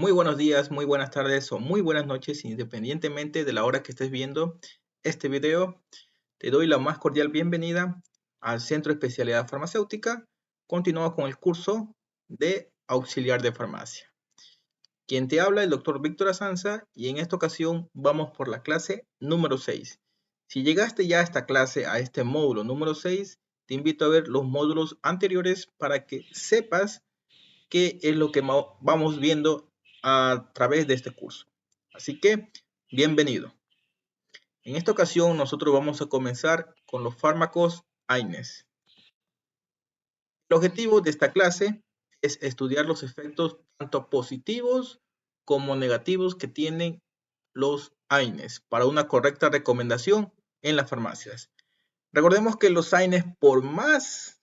Muy buenos días, muy buenas tardes o muy buenas noches, independientemente de la hora que estés viendo este video. Te doy la más cordial bienvenida al Centro de Especialidad Farmacéutica. Continuamos con el curso de auxiliar de farmacia. Quien te habla es el doctor Víctor Asanza y en esta ocasión vamos por la clase número 6. Si llegaste ya a esta clase, a este módulo número 6, te invito a ver los módulos anteriores para que sepas qué es lo que vamos viendo a través de este curso. Así que, bienvenido. En esta ocasión nosotros vamos a comenzar con los fármacos AINES. El objetivo de esta clase es estudiar los efectos tanto positivos como negativos que tienen los AINES para una correcta recomendación en las farmacias. Recordemos que los AINES, por más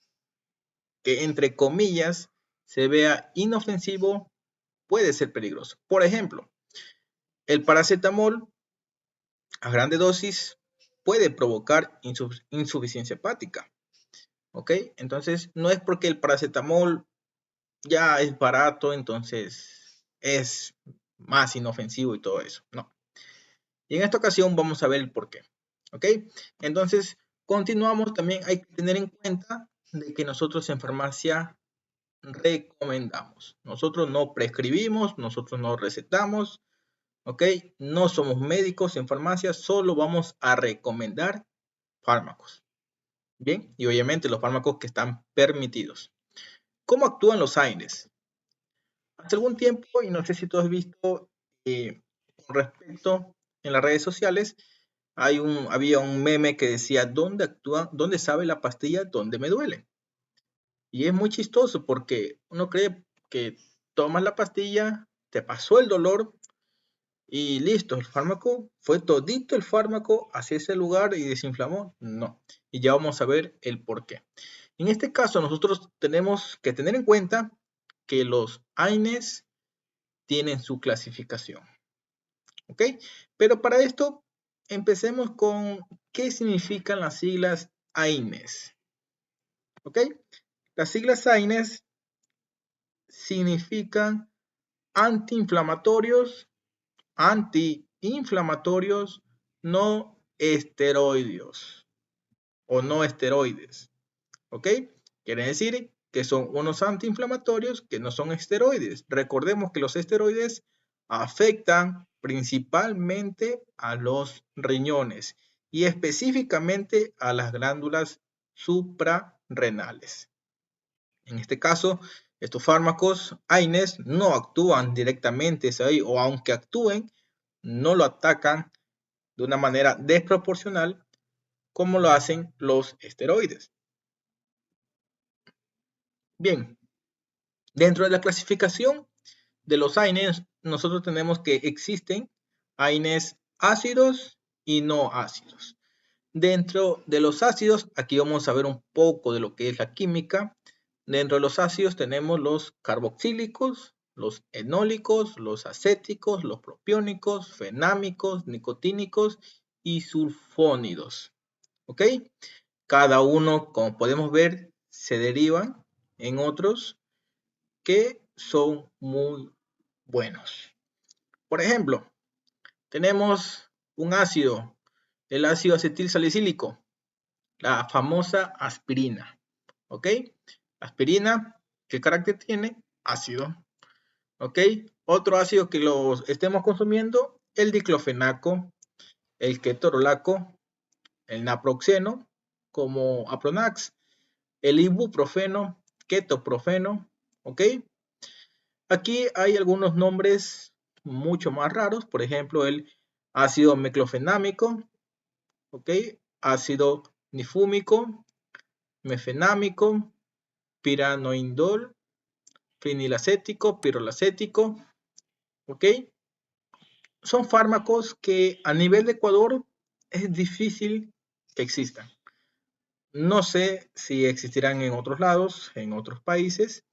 que entre comillas se vea inofensivo, puede ser peligroso. Por ejemplo, el paracetamol a grande dosis puede provocar insuficiencia hepática. ¿Ok? Entonces, no es porque el paracetamol ya es barato, entonces es más inofensivo y todo eso. No. Y en esta ocasión vamos a ver el por qué. ¿Ok? Entonces, continuamos. También hay que tener en cuenta de que nosotros en farmacia recomendamos. Nosotros no prescribimos, nosotros no recetamos, ¿ok? No somos médicos en farmacia, solo vamos a recomendar fármacos. Bien, y obviamente los fármacos que están permitidos. ¿Cómo actúan los AINES? Hace algún tiempo, y no sé si tú has visto con respecto en las redes sociales, había un meme que decía, ¿dónde sabe la pastilla dónde me duele? Y es muy chistoso porque uno cree que tomas la pastilla, te pasó el dolor y listo, el fármaco fue todito el fármaco hacia ese lugar y desinflamó. No, y ya vamos a ver el por qué. En este caso, nosotros tenemos que tener en cuenta que los AINES tienen su clasificación. ¿Ok? Pero para esto, empecemos con qué significan las siglas AINES. ¿Ok? Las siglas AINES significan antiinflamatorios, no esteroideos o no esteroides. ¿Ok? Quiere decir que son unos antiinflamatorios que no son esteroides. Recordemos que los esteroides afectan principalmente a los riñones y específicamente a las glándulas suprarrenales. En este caso, estos fármacos AINES no actúan directamente ahí, o aunque actúen, no lo atacan de una manera desproporcional como lo hacen los esteroides. Bien, dentro de la clasificación de los AINES, nosotros tenemos que existen AINES ácidos y no ácidos. Dentro de los ácidos, aquí vamos a ver un poco de lo que es la química. Dentro de los ácidos tenemos los carboxílicos, los enólicos, los acéticos, los propiónicos, fenámicos, nicotínicos y sulfónidos. ¿Ok? Cada uno, como podemos ver, se derivan en otros que son muy buenos. Por ejemplo, tenemos un ácido, el ácido acetil salicílico, la famosa aspirina. ¿Ok? Aspirina, ¿qué carácter tiene? Ácido. ¿Ok? Otro ácido que lo estemos consumiendo, el diclofenaco, el ketorolaco, el naproxeno, como Apronax, el ibuprofeno, ketoprofeno. ¿Ok? Aquí hay algunos nombres mucho más raros, por ejemplo, el ácido meclofenámico, ¿ok? Ácido nifúmico, mefenámico, piranoindol, fenilacético, pirolacético, ¿ok? Son fármacos que a nivel de Ecuador es difícil que existan. No sé si existirán en otros lados, en otros países,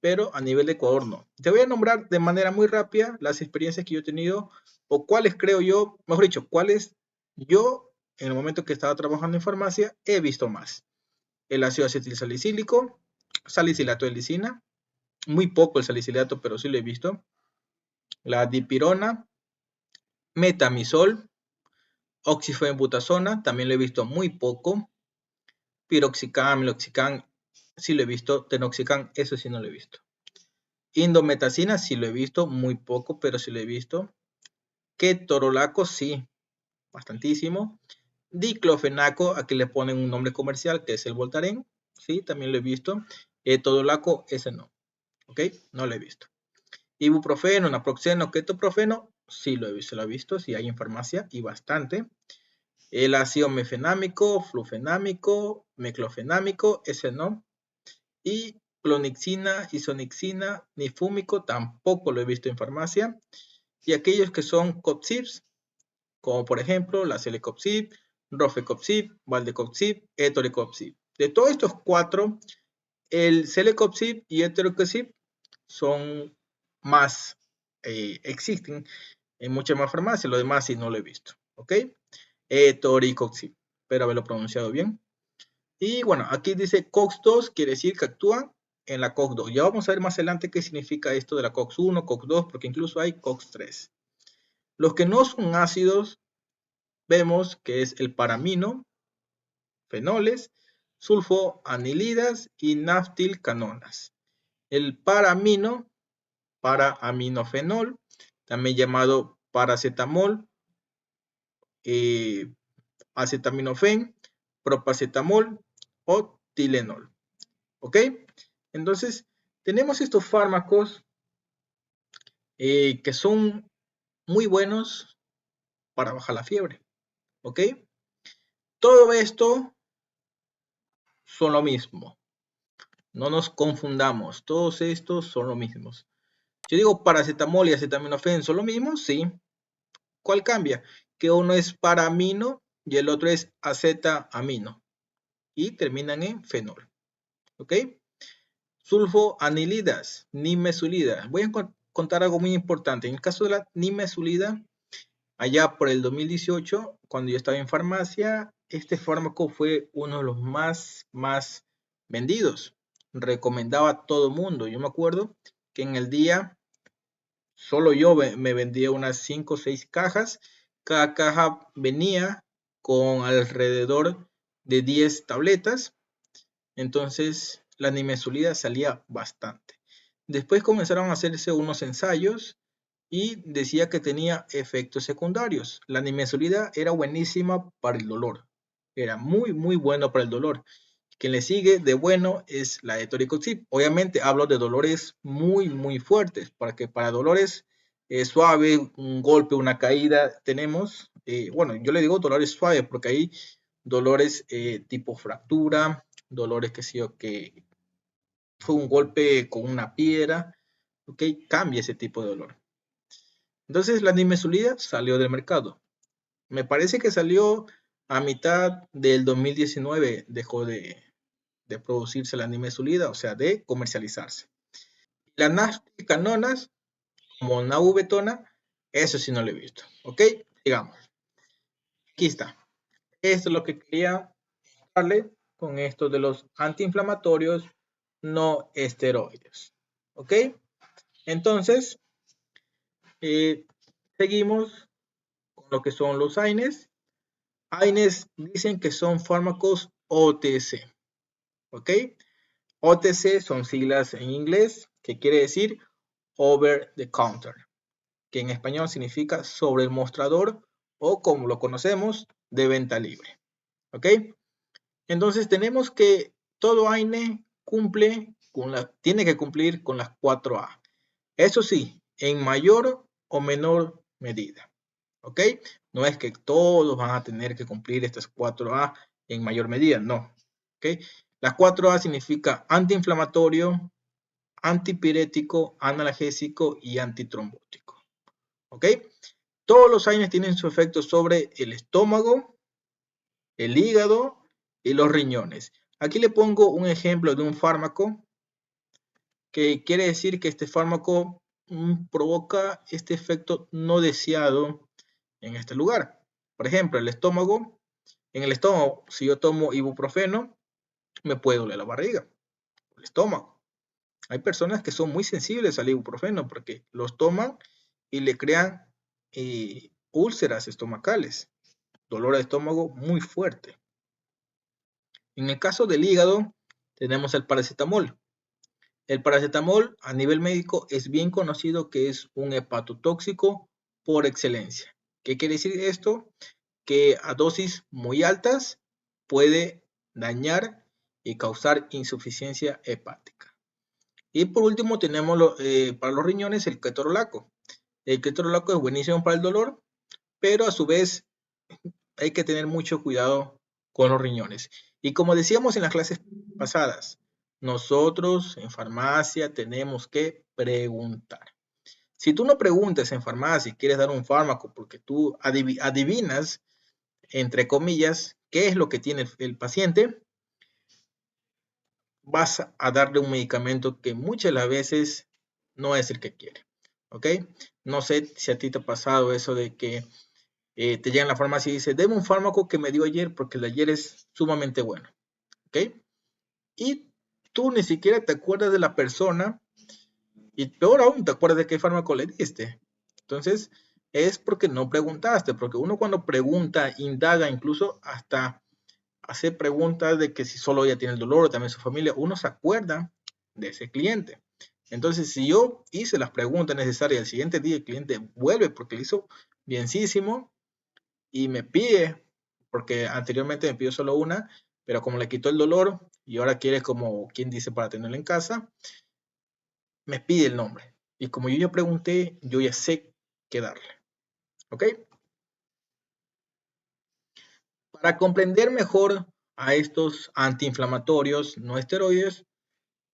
pero a nivel de Ecuador no. Te voy a nombrar de manera muy rápida las experiencias que yo he tenido o cuáles creo yo, mejor dicho, cuáles yo en el momento que estaba trabajando en farmacia he visto más. El ácido acetilsalicílico, salicilato de lisina, muy poco el salicilato, pero sí lo he visto. la dipirona, metamizol, oxifenbutazona, también lo he visto muy poco. Piroxicam, meloxicam, sí lo he visto. Tenoxicam, eso sí no lo he visto. Indometacina, sí lo he visto, muy poco, pero sí lo he visto. Ketorolaco, sí, bastantísimo. Diclofenaco, aquí le ponen un nombre comercial, que es el Voltaren, sí, también lo he visto. Etodolaco, ese no, ¿ok? No lo he visto. Ibuprofeno, naproxeno, ketoprofeno, sí lo he visto, sí hay en farmacia y bastante. El ácido mefenámico, flufenámico, meclofenámico, ese no. Y clonixina, isonixina, nifúmico, tampoco lo he visto en farmacia. Y aquellos que son COPSIPs, como por ejemplo la Celecoxib, Rofecoxib, Valdecoxib, Etorecoxib. De todos estos 4, el Celecoxib y Etorecoxib son más, existen en muchas más farmacias, lo demás sí no lo he visto, ¿ok? Etoricoxib, espero haberlo pronunciado bien. Y bueno, aquí dice COX-2, quiere decir que actúa en la COX-2. Ya vamos a ver más adelante qué significa esto de la COX-1, COX-2, porque incluso hay COX-3. Los que no son ácidos, vemos que es el paramino, fenoles, sulfoanilidas y naftilcanonas. El paramino, para-aminofenol, también llamado paracetamol, acetaminofén, propacetamol o Tylenol. ¿Ok? Entonces, tenemos estos fármacos que son muy buenos para bajar la fiebre. ¿Ok? Todo esto son lo mismo. No nos confundamos. Todos estos son lo mismo. Yo digo paracetamol y acetaminofén son lo mismo, sí. ¿Cuál cambia? Que uno es paramino y el otro es acetamino. Y terminan en fenol. ¿Ok? Sulfoanilidas, nimesulida. Voy a contar algo muy importante. En el caso de la nimesulida, allá por el 2018, cuando yo estaba en farmacia, este fármaco fue uno de los más vendidos. Recomendaba a todo mundo. Yo me acuerdo que en el día solo yo me vendía unas 5 o 6 cajas. Cada caja venía con alrededor de 10 tabletas. Entonces la nimesulida salía bastante. Después comenzaron a hacerse unos ensayos y decía que tenía efectos secundarios. La nimesulida era buenísima para el dolor. Era muy bueno para el dolor. Quien le sigue de bueno es la etoricoxib. Obviamente hablo de dolores muy fuertes, para que para dolores suaves, un golpe, una caída, tenemos, bueno, yo le digo dolores suaves porque hay dolores tipo fractura, dolores que fue un golpe con una piedra, ok, cambia ese tipo de dolor. Entonces la nimesulida salió del mercado. Me parece que salió a mitad del 2019, dejó de producirse la nimesulida, o sea, de comercializarse. Las naftilcanonas, como naubetona, eso sí no lo he visto, ok, digamos. Aquí está. Esto es lo que quería darle con esto de los antiinflamatorios no esteroides. ¿Ok? Entonces, seguimos con lo que son los AINES. AINES dicen que son fármacos OTC. ¿Ok? OTC son siglas en inglés, que quiere decir over the counter, que en español significa sobre el mostrador o como lo conocemos, de venta libre. ¿Ok? Entonces tenemos que todo AINE tiene que cumplir con las 4A. Eso sí, en mayor o menor medida. ¿Ok? No es que todos van a tener que cumplir estas 4A en mayor medida, no. ¿Ok? Las 4A significa antiinflamatorio, antipirético, analgésico y antitrombótico. ¿Ok? Todos los AINES tienen su efecto sobre el estómago, el hígado y los riñones. Aquí le pongo un ejemplo de un fármaco que quiere decir que este fármaco provoca este efecto no deseado en este lugar. Por ejemplo, el estómago. En el estómago, si yo tomo ibuprofeno, me puede doler la barriga, el estómago. Hay personas que son muy sensibles al ibuprofeno porque los toman y le crean úlceras estomacales, dolor de estómago muy fuerte. En el caso del hígado, tenemos el paracetamol. El paracetamol a nivel médico es bien conocido que es un hepatotóxico por excelencia. ¿Qué quiere decir esto? Que a dosis muy altas puede dañar y causar insuficiencia hepática. Y por último tenemos para los riñones el ketorolaco. El ketorolaco es buenísimo para el dolor, pero a su vez hay que tener mucho cuidado con los riñones. Y como decíamos en las clases pasadas, nosotros en farmacia tenemos que preguntar. Si tú no preguntas en farmacia y quieres dar un fármaco porque tú adivinas, entre comillas, qué es lo que tiene el paciente, vas a darle un medicamento que muchas de las veces no es el que quiere. ¿Ok? No sé si a ti te ha pasado eso de que te llega a la farmacia y dice, deme un fármaco que me dio ayer porque el de ayer es sumamente bueno. ¿Ok? Y tú ni siquiera te acuerdas de la persona y peor aún te acuerdas de qué fármaco le diste. Entonces, es porque no preguntaste, porque uno cuando pregunta, indaga, incluso hasta hace preguntas de que si solo ella tiene el dolor o también su familia, uno se acuerda de ese cliente. Entonces, si yo hice las preguntas necesarias, el siguiente día el cliente vuelve porque le hizo bienísimo y me pide, porque anteriormente me pidió solo una, pero como le quitó el dolor y ahora quiere como quien dice para tenerlo en casa, me pide el nombre. Y como yo ya pregunté, yo ya sé qué darle. ¿Ok? Para comprender mejor a estos antiinflamatorios no esteroides,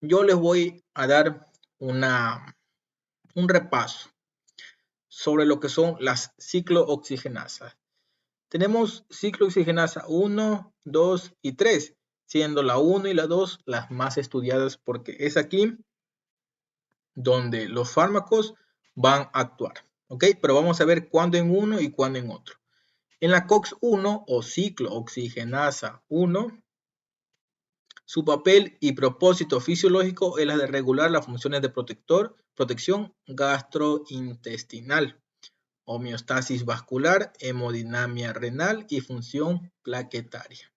yo les voy a dar un repaso sobre lo que son las ciclooxigenasas. Tenemos ciclooxigenasa 1, 2 y 3, siendo la 1 y la 2 las más estudiadas porque es aquí donde los fármacos van a actuar. ¿Ok? Pero vamos a ver cuándo en uno y cuándo en otro. En la COX-1 o ciclooxigenasa 1, su papel y propósito fisiológico es la de regular las funciones de protección gastrointestinal, homeostasis vascular, hemodinamia renal y función plaquetaria.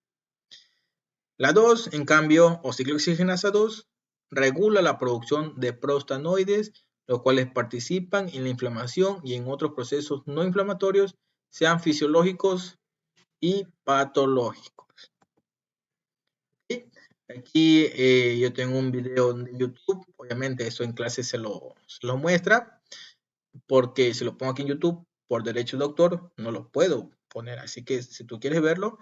La 2, en cambio, o ciclooxigenasa 2, regula la producción de prostanoides, los cuales participan en la inflamación y en otros procesos no inflamatorios, sean fisiológicos y patológicos. ¿Sí? Aquí yo tengo un video de YouTube, obviamente eso en clase se lo muestra, porque si lo pongo aquí en YouTube, por derecho de autor, no lo puedo poner. Así que si tú quieres verlo,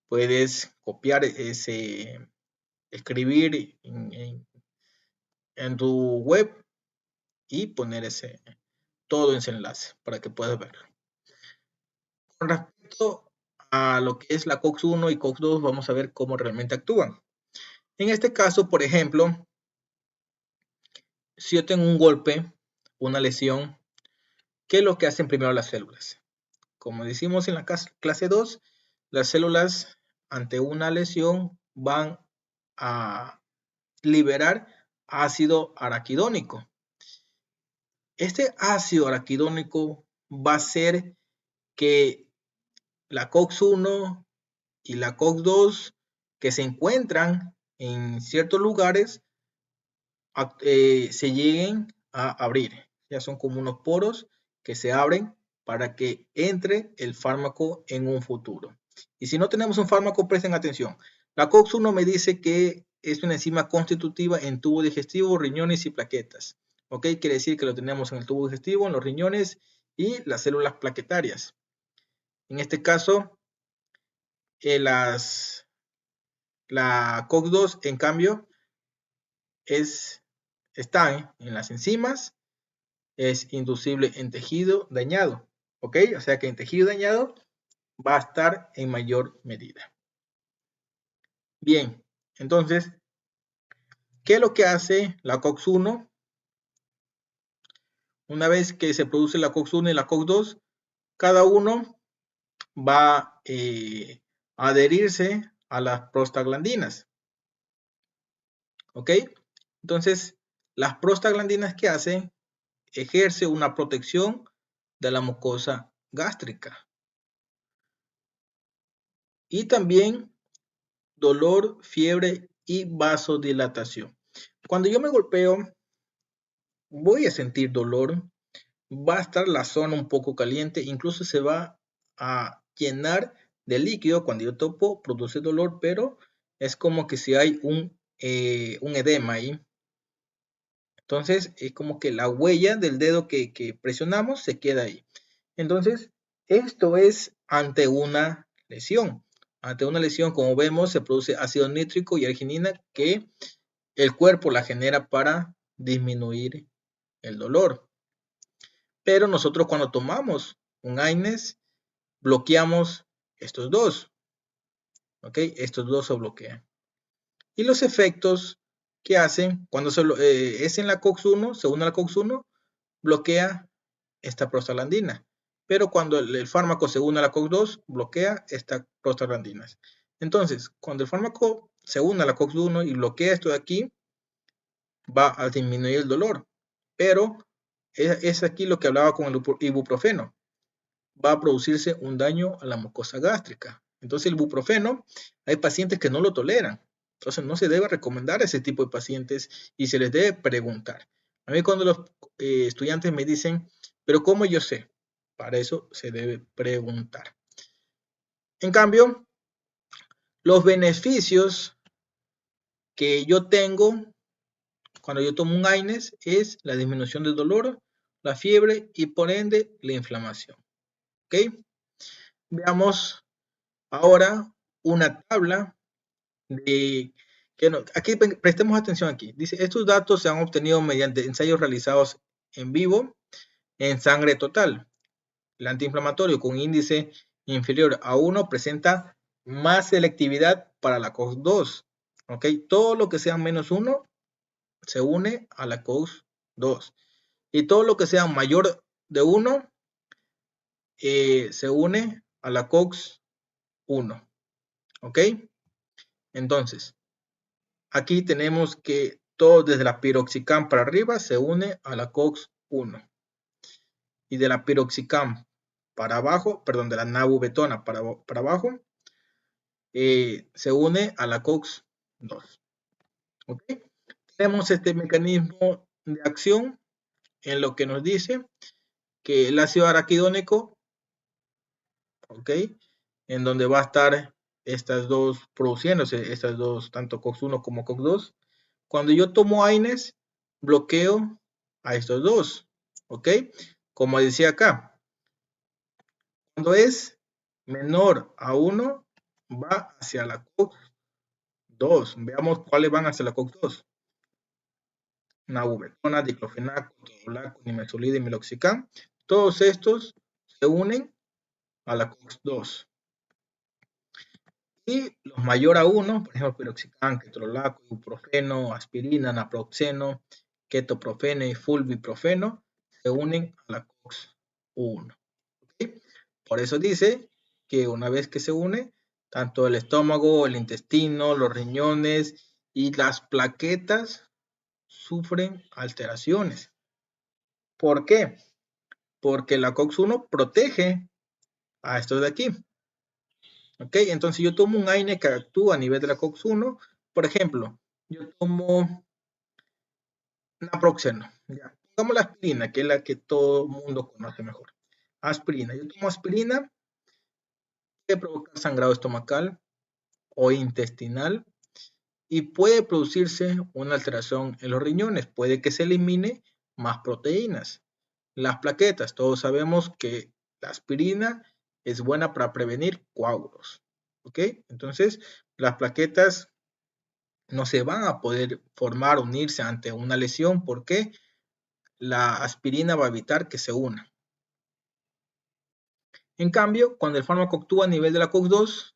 puedes copiar escribir en tu web y poner todo ese enlace para que puedas verlo. Con respecto a lo que es la COX-1 y COX-2, vamos a ver cómo realmente actúan. En este caso, por ejemplo, si yo tengo un golpe, una lesión, ¿qué es lo que hacen primero las células? Como decimos en la clase 2, las células ante una lesión van a liberar ácido araquidónico. Este ácido araquidónico va a hacer que la COX-1 y la COX-2 que se encuentran en ciertos lugares se lleguen a abrir. Ya son como unos poros que se abren para que entre el fármaco en un futuro. Y si no tenemos un fármaco, presten atención. La COX-1 me dice que es una enzima constitutiva en tubo digestivo, riñones y plaquetas. ¿Ok? Quiere decir que lo tenemos en el tubo digestivo, en los riñones y las células plaquetarias. En este caso, la COX-2, en cambio, está en las enzimas, es inducible en tejido dañado, ¿ok? O sea que en tejido dañado va a estar en mayor medida. Bien, entonces, ¿qué es lo que hace la COX-1? Una vez que se produce la COX-1 y la COX-2, cada uno va a adherirse a las prostaglandinas, ¿ok? Entonces, las prostaglandinas que hacen, ejerce una protección de la mucosa gástrica. Y también dolor, fiebre y vasodilatación. Cuando yo me golpeo, voy a sentir dolor, va a estar la zona un poco caliente, incluso se va a llenar de líquido. Cuando yo topo, produce dolor, pero es como que si hay un edema ahí. Entonces, es como que la huella del dedo que presionamos se queda ahí. Entonces, esto es ante una lesión. Ante una lesión, como vemos, se produce ácido nítrico y arginina que el cuerpo la genera para disminuir el dolor. Pero nosotros cuando tomamos un AINES, bloqueamos estos dos. ¿Ok? Estos dos se bloquean. Y los efectos que hacen cuando es en la COX-1, se une a la COX-1, bloquea esta prostaglandina. Pero cuando el fármaco se une a la COX-2, bloquea esta prostaglandina. Entonces, cuando el fármaco se une a la COX-1 y bloquea esto de aquí, va a disminuir el dolor. Pero es aquí lo que hablaba con el ibuprofeno. Va a producirse un daño a la mucosa gástrica. Entonces el ibuprofeno, hay pacientes que no lo toleran. Entonces no se debe recomendar a ese tipo de pacientes y se les debe preguntar. A mí cuando los estudiantes me dicen, pero ¿cómo yo sé? Para eso se debe preguntar. En cambio, los beneficios que yo tengo cuando yo tomo un AINES es la disminución del dolor, la fiebre y por ende la inflamación. ¿Ok? Veamos ahora una tabla de que no, aquí prestemos atención aquí. Dice, estos datos se han obtenido mediante ensayos realizados en vivo en sangre total. El antiinflamatorio con índice inferior a 1 presenta más selectividad para la COX-2. ¿Ok? Todo lo que sea menos 1 se une a la COX-2. Y todo lo que sea mayor de 1 se une a la COX-1. ¿Ok? Entonces, aquí tenemos que todo desde la piroxicam para arriba se une a la COX-1. Y de la piroxicam para abajo, perdón, de la nabubetona para abajo, se une a la COX-2. ¿Ok? Tenemos este mecanismo de acción en lo que nos dice que el ácido araquidónico, ¿ok? En donde va a estar estas dos produciéndose, estas dos, tanto COX-1 como COX-2. Cuando yo tomo AINES, bloqueo a estos dos, ¿ok? Como decía acá, cuando es menor a 1, va hacia la COX-2. Veamos cuáles van hacia la COX-2. Nabubetona, diclofenaco, ketorolaco, nimesulida y meloxicam. Todos estos se unen a la COX-2. Y los mayor a 1, por ejemplo, piroxicam, ketorolaco, ibuprofeno, aspirina, naproxeno, ketoprofeno y fulviprofeno, se unen a la COX-1. ¿Okay? Por eso dice que una vez que se une, tanto el estómago, el intestino, los riñones y las plaquetas sufren alteraciones. ¿Por qué? Porque la COX-1 protege a estos de aquí. ¿Ok? Entonces yo tomo un AINE que actúa a nivel de la COX-1. Por ejemplo, yo tomo naproxeno. Ya. Pongamos la aspirina, que es la que todo el mundo conoce mejor. Aspirina. Yo tomo aspirina, puede provocar sangrado estomacal o intestinal y puede producirse una alteración en los riñones. Puede que se elimine más proteínas. Las plaquetas, todos sabemos que la aspirina es buena para prevenir coágulos. ¿Ok? Entonces, las plaquetas no se van a poder formar, unirse ante una lesión porque la aspirina va a evitar que se una. En cambio, cuando el fármaco actúa a nivel de la COX-2,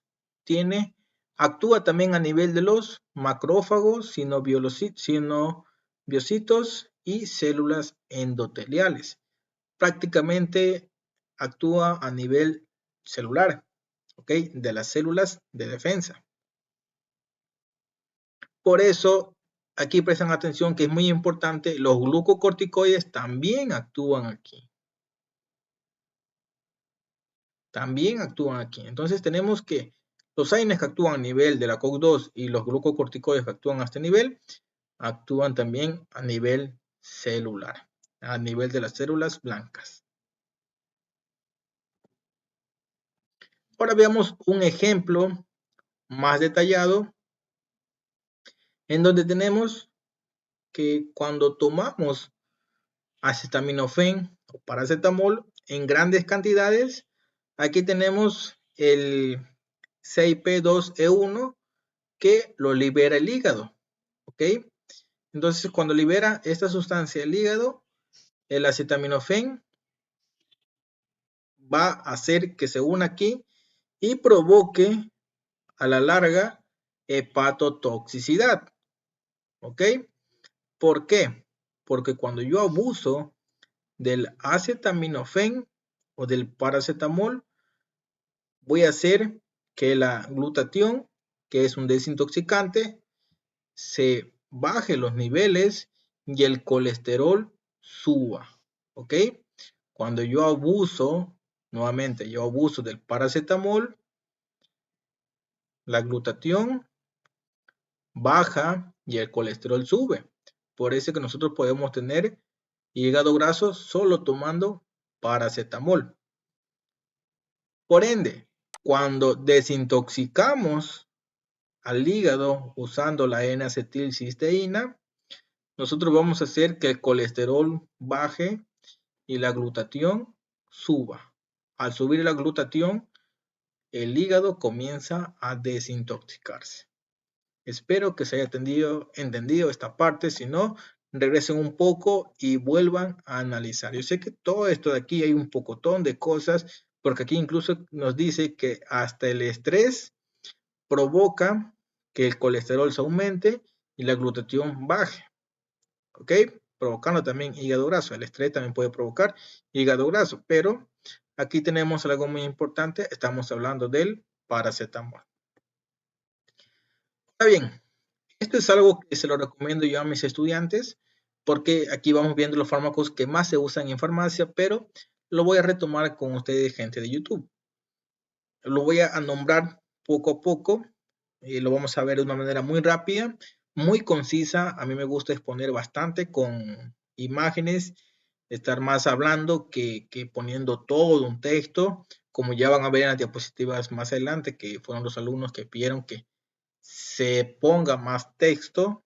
actúa también a nivel de los macrófagos, sinobiocitos y células endoteliales. Prácticamente actúa a nivel celular, ¿ok? De las células de defensa. Por eso, aquí prestan atención que es muy importante, los glucocorticoides también actúan aquí. también actúan aquí. Entonces tenemos que los AINES que actúan a nivel de la COX-2 y los glucocorticoides que actúan a este nivel, actúan también a nivel celular, a nivel de las células blancas. Ahora veamos un ejemplo más detallado en donde tenemos que cuando tomamos acetaminofén o paracetamol en grandes cantidades, aquí tenemos el 6P2E1 que lo libera el hígado, ¿ok? Entonces, cuando libera esta sustancia el hígado, el acetaminofén va a hacer que se una aquí y provoque a la larga hepatotoxicidad, ¿ok? ¿Por qué? Porque cuando yo abuso del acetaminofén o del paracetamol, voy a hacer que la glutatión, que es un desintoxicante, se baje los niveles y el colesterol suba, ¿ok? Cuando yo abuso, nuevamente, yo abuso del paracetamol, la glutatión baja y el colesterol sube. Por eso que nosotros podemos tener hígado graso solo tomando paracetamol. Por ende, cuando desintoxicamos al hígado usando la N-acetilcisteína, nosotros vamos a hacer que el colesterol baje y la glutatión suba. Al subir la glutatión, el hígado comienza a desintoxicarse. Espero que se haya entendido esta parte. Si no, regresen un poco y vuelvan a analizar. Yo sé que todo esto de aquí hay un pocotón de cosas, porque aquí incluso nos dice que hasta el estrés provoca que el colesterol se aumente y la glutatión baje, ¿ok? Provocando también hígado graso. El estrés también puede provocar hígado graso, pero aquí tenemos algo muy importante. Estamos hablando del paracetamol. Está bien. Esto es algo que se lo recomiendo yo a mis estudiantes, porque aquí vamos viendo los fármacos que más se usan en farmacia, pero lo voy a retomar con ustedes, gente de YouTube. Lo voy a nombrar poco a poco y lo vamos a ver de una manera muy rápida, muy concisa. A mí me gusta exponer bastante con imágenes, estar más hablando que poniendo todo un texto, como ya van a ver en las diapositivas más adelante, que fueron los alumnos que pidieron que se ponga más texto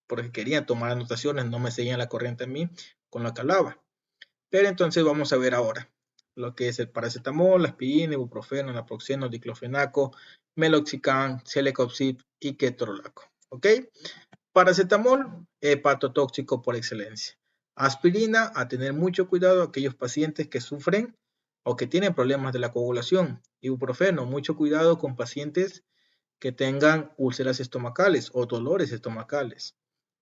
porque querían tomar anotaciones, no me seguían la corriente a mí con lo que hablaba. Pero entonces vamos a ver ahora lo que es el paracetamol, la aspirina, ibuprofeno, naproxeno, diclofenaco, meloxicam, celecoxib y ketorolaco. ¿Ok? Paracetamol, hepatotóxico por excelencia. Aspirina, a tener mucho cuidado a aquellos pacientes que sufren o que tienen problemas de la coagulación. Ibuprofeno, mucho cuidado con pacientes que tengan úlceras estomacales o dolores estomacales.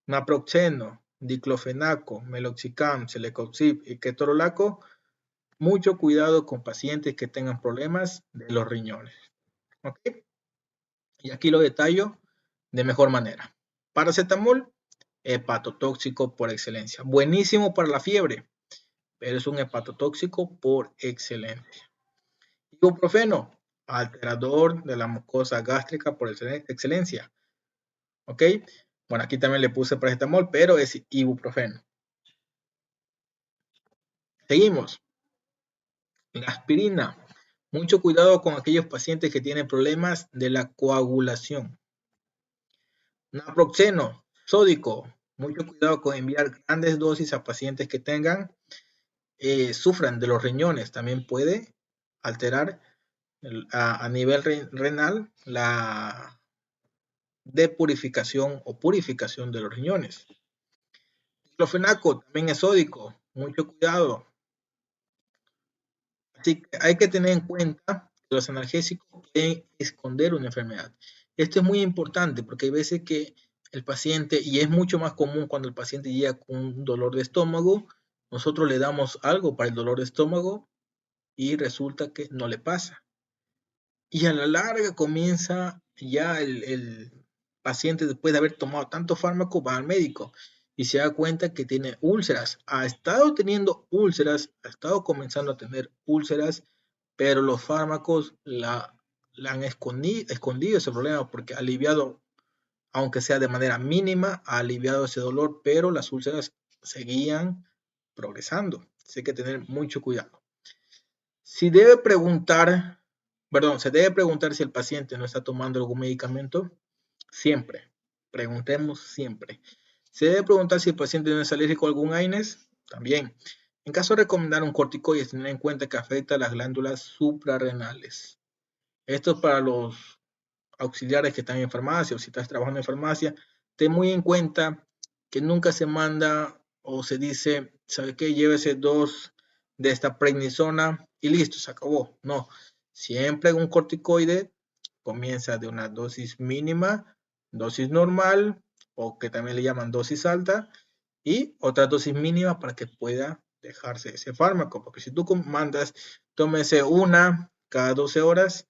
Naproxeno, diclofenaco, meloxicam, celecoxib y ketorolaco, mucho cuidado con pacientes que tengan problemas de los riñones. ¿Ok? Y aquí lo detallo de mejor manera. Paracetamol, hepatotóxico por excelencia. Buenísimo para la fiebre, pero es un hepatotóxico por excelencia. Ibuprofeno, alterador de la mucosa gástrica por excelencia. ¿Ok? Bueno, aquí también le puse paracetamol, pero es ibuprofeno. Seguimos. La aspirina. Mucho cuidado con aquellos pacientes que tienen problemas de la coagulación. Naproxeno, sódico. Mucho cuidado con enviar grandes dosis a pacientes que sufran de los riñones. También puede alterar a nivel renal la depurificación o purificación de los riñones. Diclofenaco también es sódico. Mucho cuidado. Así que hay que tener en cuenta que los analgésicos pueden esconder una enfermedad. Esto es muy importante porque hay veces que el paciente, y es mucho más común cuando el paciente llega con un dolor de estómago, nosotros le damos algo para el dolor de estómago y resulta que no le pasa. Y a la larga comienza ya el paciente, después de haber tomado tanto fármaco, va al médico y se da cuenta que tiene úlceras. Ha estado teniendo úlceras, ha estado comenzando a tener úlceras pero los fármacos la han escondido ese problema porque ha aliviado, aunque sea de manera mínima, ha aliviado ese dolor, pero las úlceras seguían progresando. Así que tener mucho cuidado. Se debe preguntar si el paciente no está tomando algún medicamento. Siempre. Preguntemos siempre. Se debe preguntar si el paciente no es alérgico a algún AINES. También. En caso de recomendar un corticoide, tener en cuenta que afecta a las glándulas suprarrenales. Esto es para los auxiliares que están en farmacia o si estás trabajando en farmacia. Ten muy en cuenta que nunca se manda o se dice, ¿sabe qué? Llévese 2 de esta prednisona y listo, se acabó. No, siempre un corticoide comienza de una dosis mínima, dosis normal o que también le llaman dosis alta y otra dosis mínima para que pueda dejarse ese fármaco. Porque si tú mandas, tómese una cada 12 horas,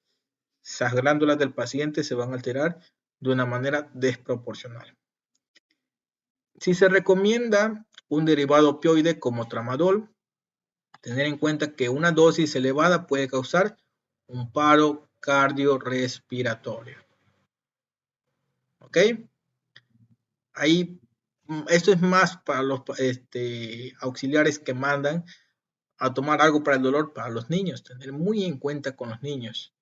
esas glándulas del paciente se van a alterar de una manera desproporcional. Si se recomienda un derivado opioide como tramadol, tener en cuenta que una dosis elevada puede causar un paro cardiorrespiratorio. ¿Ok? Ahí, esto es más para los auxiliares que mandan a tomar algo para el dolor para los niños, tener muy en cuenta con los niños.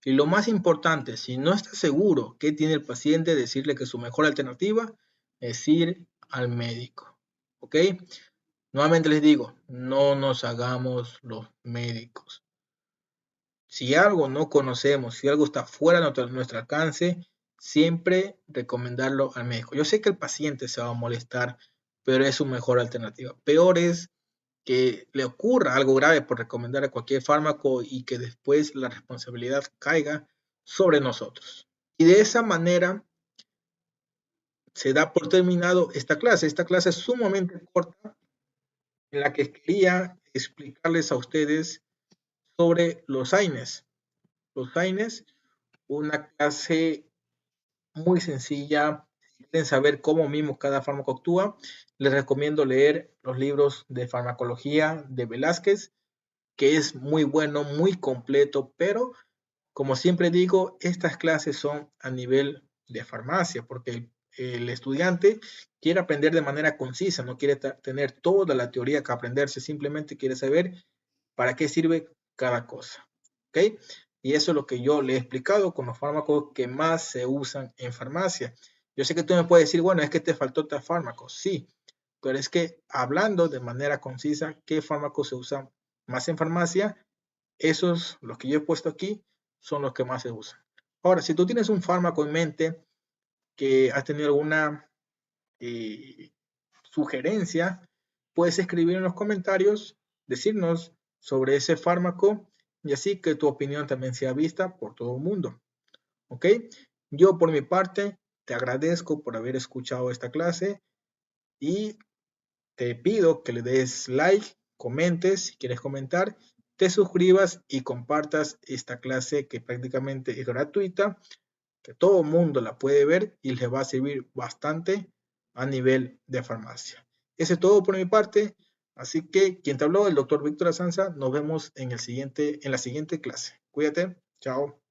Y lo más importante, si no está seguro qué tiene el paciente, decirle que su mejor alternativa es ir al médico. ¿Ok? Nuevamente les digo, no nos hagamos los médicos. Si algo no conocemos, si algo está fuera de nuestro alcance, siempre recomendarlo al médico. Yo sé que el paciente se va a molestar, pero es su mejor alternativa. Peor es que le ocurra algo grave por recomendar a cualquier fármaco y que después la responsabilidad caiga sobre nosotros. Y de esa manera se da por terminado esta clase. Esta clase es sumamente corta en la que quería explicarles a ustedes sobre los AINES. Los AINES, una clase muy sencilla. Si quieren saber cómo mismo cada fármaco actúa, les recomiendo leer los libros de farmacología de Velázquez, que es muy bueno, muy completo, pero como siempre digo, estas clases son a nivel de farmacia, porque el estudiante quiere aprender de manera concisa, no quiere tener toda la teoría que aprenderse, simplemente quiere saber para qué sirve cada cosa. ¿Ok? Y eso es lo que yo le he explicado con los fármacos que más se usan en farmacia. Yo sé que tú me puedes decir, bueno, es que te faltó tal fármaco. Sí, pero es que hablando de manera concisa, ¿qué fármacos se usan más en farmacia? Esos, los que yo he puesto aquí, son los que más se usan. Ahora, si tú tienes un fármaco en mente que has tenido alguna sugerencia, puedes escribir en los comentarios, decirnos sobre ese fármaco y así que tu opinión también sea vista por todo el mundo. ¿Ok? Yo por mi parte te agradezco por haber escuchado esta clase y te pido que le des like, comentes si quieres comentar, te suscribas y compartas esta clase que prácticamente es gratuita, que todo el mundo la puede ver y le va a servir bastante a nivel de farmacia. Eso es todo por mi parte, así que quien te habló, el doctor Víctor Asanza, nos vemos en la siguiente clase. Cuídate, chao.